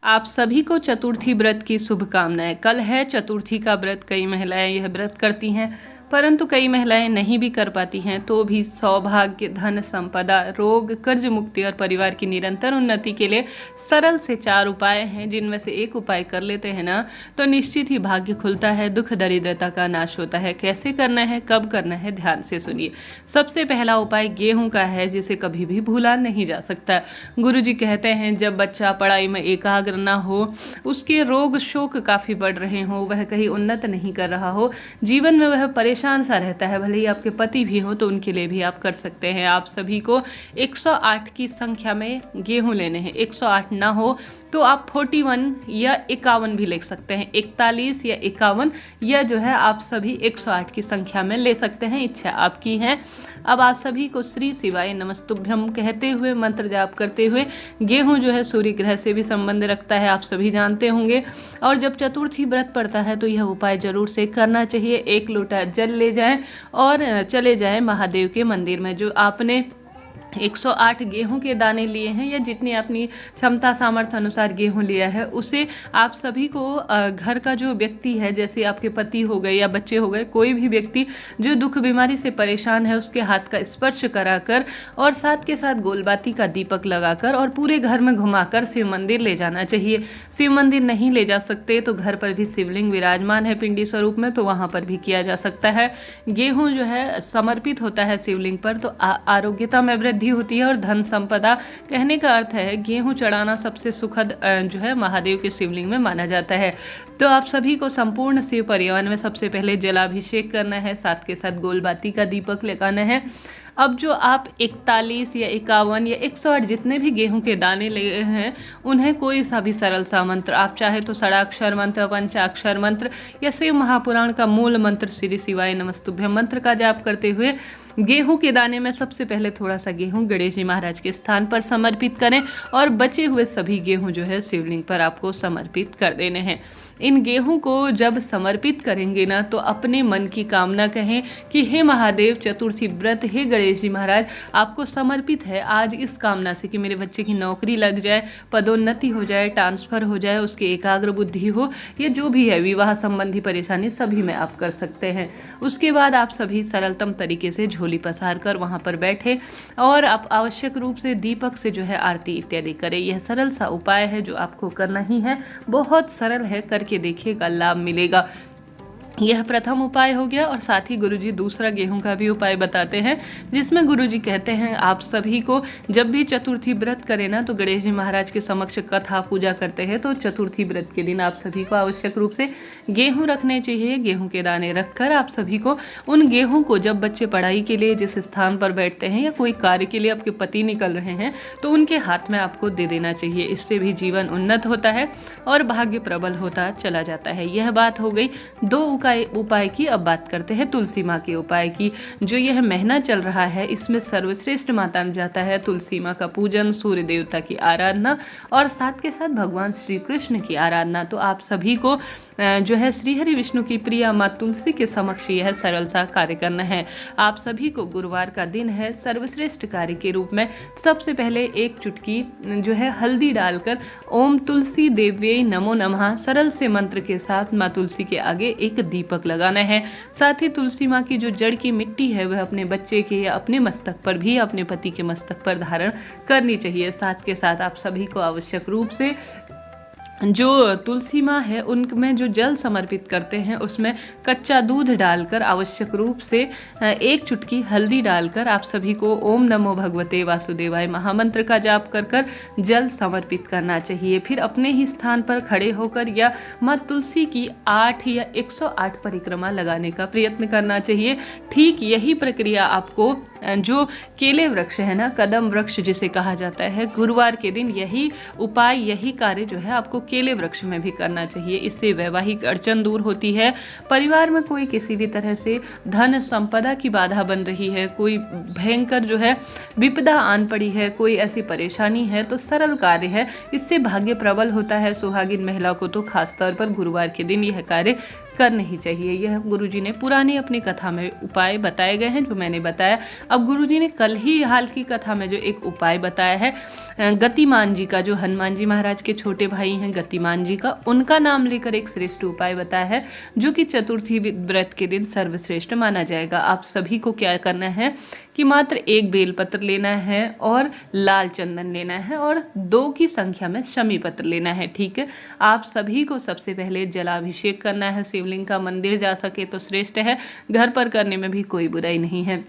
आप सभी को चतुर्थी व्रत की शुभकामनाएं। कल है चतुर्थी का व्रत। कई महिलाएं यह व्रत करती हैं, परंतु कई महिलाएं नहीं भी कर पाती हैं, तो भी सौभाग्य, धन, संपदा, रोग, कर्ज मुक्ति और परिवार की निरंतर उन्नति के लिए सरल से 4 उपाय हैं, जिनमें से एक उपाय कर लेते हैं ना तो निश्चित ही भाग्य खुलता है, दुख दरिद्रता का नाश होता है। कैसे करना है, कब करना है, ध्यान से सुनिए। सबसे पहला उपाय गेहूं का है, जिसे कभी भी भूला नहीं जा सकता। गुरुजी कहते हैं जब बच्चा पढ़ाई में एकाग्र ना हो, उसके रोग शोक काफ़ी बढ़ रहे हों, वह कहीं उन्नत नहीं कर रहा हो, जीवन में वह परेशान सा रहता है, भले ही आपके पति भी हो, तो उनके लिए भी आप कर सकते हैं। आप सभी को 108 की संख्या में गेहूं लेने हैं। 108 ना हो तो आप 41 या 51 भी ले सकते हैं। 41 या 51 या जो है आप सभी 108 की संख्या में ले सकते हैं, इच्छा आपकी है। अब आप सभी को श्री शिवाय नमस्तुभ्यम कहते हुए मंत्र जाप करते हुए, गेहूं जो है सूर्य ग्रह से भी संबंध रखता है, आप सभी जानते होंगे। और जब चतुर्थी व्रत पड़ता है तो यह उपाय जरूर से करना चाहिए। 1 लोटा जल ले जाएं और चले जाएं महादेव के मंदिर में। जो आपने 108 गेहूं के दाने लिए हैं या जितनी अपनी क्षमता सामर्थ्य अनुसार गेहूं लिया है, उसे आप सभी को घर का जो व्यक्ति है, जैसे आपके पति हो गए या बच्चे हो गए, कोई भी व्यक्ति जो दुख बीमारी से परेशान है, उसके हाथ का स्पर्श कराकर और साथ के साथ गोलबाती का दीपक लगाकर और पूरे घर में घुमाकर शिव मंदिर ले जाना चाहिए। शिव मंदिर नहीं ले जा सकते तो घर पर भी शिवलिंग विराजमान है पिंडी स्वरूप में, तो वहाँ पर भी किया जा सकता है। गेहूँ जो है समर्पित होता है शिवलिंग पर, तो आरोग्यता में वृद्धि होती है और धन संपदा। कहने का अर्थ है गेहूं चढ़ाना सबसे सुखद जो है महादेव के शिवलिंग में माना जाता है। तो आप सभी को संपूर्ण शिव परिवार में सबसे पहले जलाभिषेक करना है, साथ के साथ गोलबाती का दीपक लगाना है। अब जो आप 41 या 51 या 108 जितने भी गेहूं के दाने ले हैं, उन्हें कोई सा भी सरल सा मंत्र, आप चाहे तो षडाक्षर मंत्र, पंचाक्षर मंत्र या शिव महापुराण का मूल मंत्र श्री शिवाय नमस्तुभ्यम मंत्र का जाप करते हुए गेहूं के दाने में सबसे पहले थोड़ा सा गेहूं गणेश जी महाराज के स्थान पर समर्पित करें और बचे हुए सभी गेहूं जो है शिवलिंग पर आपको समर्पित कर देने हैं। इन गेहूं को जब समर्पित करेंगे ना, तो अपने मन की कामना कहें कि हे महादेव, चतुर्थी व्रत, हे गणेश जी महाराज, आपको समर्पित है आज इस कामना से कि मेरे बच्चे की नौकरी लग जाए, पदोन्नति हो जाए, ट्रांसफर हो जाए, उसकी एकाग्र बुद्धि हो, ये जो भी है विवाह संबंधी परेशानी सभी में आप कर सकते हैं। उसके बाद आप सभी सरलतम तरीके से झोली पसार कर वहाँ पर बैठे और आप आवश्यक रूप से दीपक से जो है आरती इत्यादि करें। यह सरल सा उपाय है जो आपको करना ही है, बहुत सरल है, करके देखिएगा, लाभ मिलेगा। यह प्रथम उपाय हो गया। और साथ ही गुरुजी दूसरा गेहूं का भी उपाय बताते हैं, जिसमें गुरुजी कहते हैं आप सभी को जब भी चतुर्थी व्रत करें ना, तो गणेश जी महाराज के समक्ष कथा पूजा करते हैं, तो चतुर्थी व्रत के दिन आप सभी को आवश्यक रूप से गेहूं रखने चाहिए। गेहूं के दाने रखकर आप सभी को उन गेहूं को, जब बच्चे पढ़ाई के लिए जिस स्थान पर बैठते हैं या कोई कार्य के लिए आपके पति निकल रहे हैं, तो उनके हाथ में आपको दे देना चाहिए। इससे भी जीवन उन्नत होता है और भाग्य प्रबल होता चला जाता है। यह बात हो गई 2 उपाय की। अब बात करते हैं तुलसी माँ के उपाय की। जो यह महीना चल रहा है, इसमें सर्वश्रेष्ठ माना जाता है तुलसी माँ का पूजन, सूर्य देवता की आराधना और साथ के साथ भगवान श्री कृष्ण की आराधना। तो आप सभी को जो है श्री हरि विष्णु की प्रिया माँ तुलसी के समक्ष यह सरल सा कार्य करना है। आप सभी को गुरुवार का दिन है, सर्वश्रेष्ठ कार्य के रूप में सबसे पहले 1 चुटकी जो है हल्दी डालकर ओम तुलसी देव्यै नमो नमः सरल से मंत्र के साथ माँ तुलसी के आगे एक दीपक लगाना है। साथ ही तुलसी माँ की जो जड़ की मिट्टी है, वह अपने बच्चे के या अपने मस्तक पर भी, अपने पति के मस्तक पर धारण करनी चाहिए। साथ के साथ आप सभी को आवश्यक रूप से जो तुलसी माँ है उनमें जो जल समर्पित करते हैं, उसमें कच्चा दूध डालकर आवश्यक रूप से 1 चुटकी हल्दी डालकर आप सभी को ओम नमो भगवते वासुदेवाय महामंत्र का जाप कर कर जल समर्पित करना चाहिए। फिर अपने ही स्थान पर खड़े होकर या माँ तुलसी की 8 या 108 परिक्रमा लगाने का प्रयत्न करना चाहिए। ठीक यही प्रक्रिया आपको जो केले वृक्ष है ना, कदम वृक्ष जिसे कहा जाता है, गुरुवार के दिन यही उपाय, यही कार्य जो है आपको केले वृक्ष में भी करना चाहिए। इससे वैवाहिक अड़चन दूर होती है। परिवार में कोई किसी भी तरह से धन संपदा की बाधा बन रही है, कोई भयंकर जो है विपदा आन पड़ी है, कोई ऐसी परेशानी है, तो सरल कार्य है, इससे भाग्य प्रबल होता है। सुहागिन महिला को तो खास तौर पर गुरुवार के दिन यह कार्य करने ही चाहिए। यह गुरुजी ने पुरानी अपनी कथा में उपाय बताए गए हैं जो मैंने बताया। अब गुरुजी ने कल ही हाल की कथा में जो एक उपाय बताया है गतिमान जी का, जो हनुमान जी महाराज के छोटे भाई हैं गतिमान जी का, उनका नाम लेकर एक श्रेष्ठ उपाय बताया है जो कि चतुर्थी व्रत के दिन सर्वश्रेष्ठ माना जाएगा। आप सभी को क्या करना है कि मात्र एक बेलपत्र लेना है और लाल चंदन लेना है और 2 की संख्या में शमी पत्र लेना है। ठीक है, आप सभी को सबसे पहले जलाभिषेक करना है शिवलिंग का। मंदिर जा सके तो श्रेष्ठ है, घर पर करने में भी कोई बुराई नहीं है।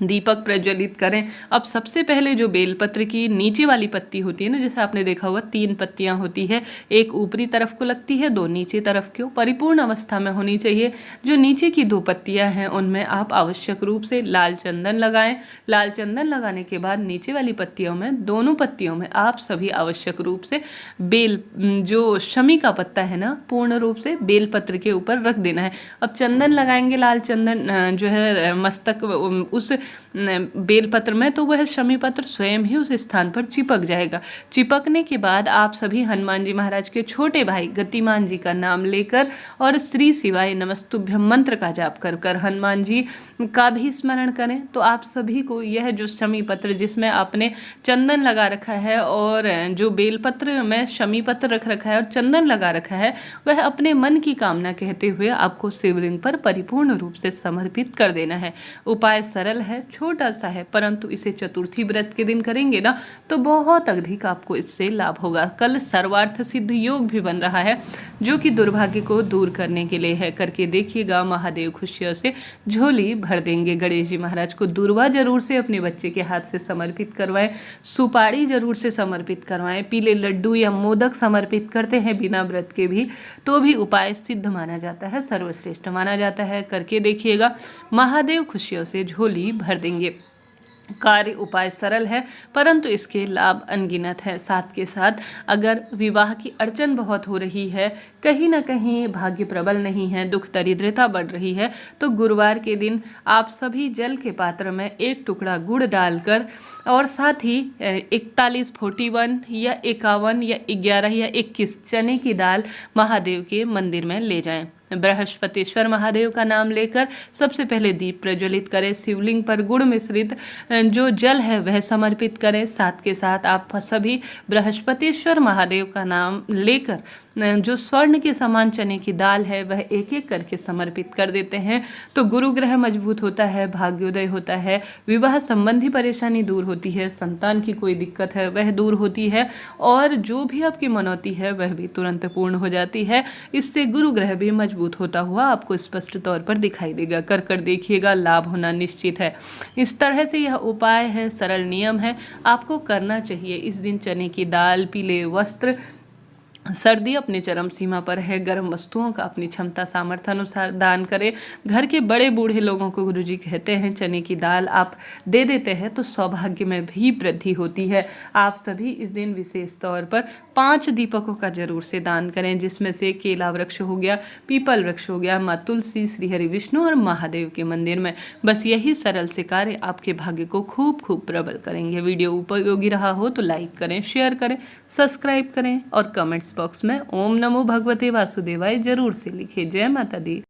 दीपक प्रज्वलित करें। अब सबसे पहले जो बेलपत्र की नीचे वाली पत्ती होती है ना, जैसे आपने देखा होगा 3 पत्तियां होती है, एक ऊपरी तरफ को लगती है, 2 नीचे तरफ की, परिपूर्ण अवस्था में होनी चाहिए। जो नीचे की 2 पत्तियां हैं उनमें आप आवश्यक रूप से लाल चंदन लगाएं। लाल चंदन लगाने के बाद नीचे वाली पत्तियों में, दोनों पत्तियों में आप सभी आवश्यक रूप से बेल, जो शमी का पत्ता है ना, पूर्ण रूप से बेलपत्र के ऊपर रख देना है। अब चंदन लगाएंगे, लाल चंदन जो है मस्तक उस बेलपत्र में, तो वह शमी पत्र स्वयं ही उस स्थान पर चिपक जाएगा। चिपकने के बाद आप सभी हनुमान जी महाराज के छोटे भाई गतिमान जी का नाम लेकर और श्री शिवाय नमस्तुभ्यं मंत्र का जाप कर कर हनुमान जी का भी स्मरण करें। तो आप सभी को यह जो शमी पत्र जिसमें आपने चंदन लगा रखा है और जो बेलपत्र में शमी पत्र रख रखा है और चंदन लगा रखा है, वह अपने मन की कामना कहते हुए आपको शिवलिंग पर परिपूर्ण रूप से समर्पित कर देना है। उपाय सरल है, छोटा सा है, परंतु इसे चतुर्थी व्रत के दिन करेंगे ना तो बहुत अधिक आपको इससे लाभ होगा। कल सर्वार्थ सिद्ध योग भी बन रहा है जो कि दुर्भाग्य को दूर करने के लिए है। करके देखिएगा, महादेव खुशियों से झोली भर देंगे। गणेश जी महाराज को दूर्वा जरूर से अपने बच्चे के हाथ से समर्पित करवाएं, सुपारी जरूर से समर्पित करवाएं। पीले लड्डू या मोदक समर्पित करते हैं बिना व्रत के भी, तो भी उपाय सिद्ध माना जाता है, सर्वश्रेष्ठ माना जाता है। करके देखिएगा, महादेव खुशियों से झोली भर देंगे। कार्य उपाय सरल है परंतु इसके लाभ अनगिनत है। साथ के साथ अगर विवाह की अड़चन बहुत हो रही है, कहीं ना कहीं भाग्य प्रबल नहीं है, दुख दरिद्रता बढ़ रही है, तो गुरुवार के दिन आप सभी जल के पात्र में 1 टुकड़ा गुड़ डालकर और साथ ही 41, 41 या 51 या 11 या 21 चने की दाल महादेव के मंदिर में ले जाएं। बृहस्पतिश्वर महादेव का नाम लेकर सबसे पहले दीप प्रज्वलित करें। शिवलिंग पर गुड़ मिश्रित जो जल है वह समर्पित करें। साथ के साथ आप सभी बृहस्पतिश्वर महादेव का नाम लेकर जो स्वर्ण के समान चने की दाल है वह एक एक करके समर्पित कर देते हैं, तो गुरु ग्रह मजबूत होता है, भाग्योदय होता है, विवाह संबंधी परेशानी दूर होती है, संतान की कोई दिक्कत है वह दूर होती है और जो भी आपकी मनौती है वह भी तुरंत पूर्ण हो जाती है। इससे गुरु ग्रह भी मजबूत होता हुआ आपको स्पष्ट तौर पर दिखाई देगा। कर देखिएगा, लाभ होना निश्चित है। इस तरह से यह उपाय है, सरल नियम है, आपको करना चाहिए। इस दिन चने की दाल, पीले वस्त्र, सर्दी अपने चरम सीमा पर है, गर्म वस्तुओं का अपनी क्षमता सामर्थ्य अनुसार दान करें। घर के बड़े बूढ़े लोगों को गुरुजी कहते हैं चने की दाल आप दे देते हैं तो सौभाग्य में भी वृद्धि होती है। आप सभी इस दिन विशेष तौर पर 5 दीपकों का जरूर से दान करें, जिसमें से केला वृक्ष हो गया, पीपल वृक्ष हो गया, माँ तुलसी, श्री हरि विष्णु और महादेव के मंदिर में। बस यही सरल से कार्य आपके भाग्य को खूब खूब प्रबल करेंगे। वीडियो उपयोगी रहा हो तो लाइक करें, शेयर करें, सब्सक्राइब करें और कमेंट्स बॉक्स में ओम नमो भगवते वासुदेवाय जरूर से लिखें। जय माता दी।